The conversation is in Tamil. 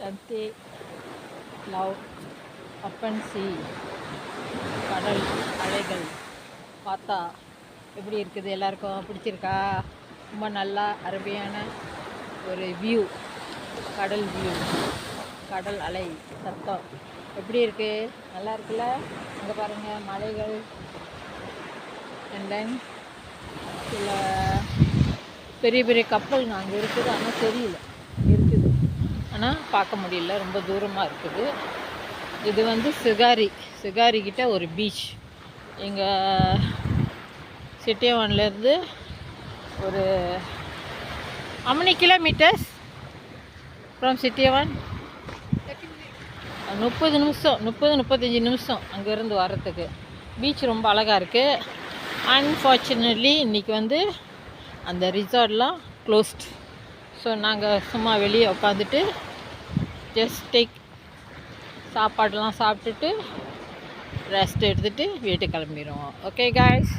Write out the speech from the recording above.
சத்தே லவ் அப்பன் சி கடல் அலைகள் பார்த்தா எப்படி இருக்குது? எல்லாருக்கும் பிடிச்சிருக்கா? ரொம்ப நல்லா அருமையான ஒரு வியூ, கடல் வியூ, கடல் அலை சத்தம் எப்படி இருக்குது? நல்லா இருக்குல்ல? அங்கே பாருங்கள் மலைகள், அண்ட் தென் சில பெரிய பெரிய கப்பல் அங்கே இருக்குது. ஆனால் தெரியல, இருக்குது ஆனால் பார்க்க முடியல, ரொம்ப தூரமாக இருக்குது. இது வந்து சிகாரிக்கிட்ட ஒரு பீச். எங்கள் சிட்டியவன்லேருந்து ஒரு how many kilometers from சிட்டியவன்? 30-35 நிமிஷம் அங்கேருந்து வர்றதுக்கு. பீச் ரொம்ப அழகாக இருக்குது. அன்ஃபார்ச்சுனேட்லி இன்றைக்கி வந்து அந்த ரிசார்ட்லாம் க்ளோஸ்ட். ஸோ நாங்கள் சும்மா வெளியே உட்காந்துட்டு ஜஸ்ட் சாப்பாடெலாம் சாப்பிட்டுட்டு ரெஸ்ட் எடுத்துகிட்டு வீட்டுக்கு கிளம்பிடுவோம். Okay guys.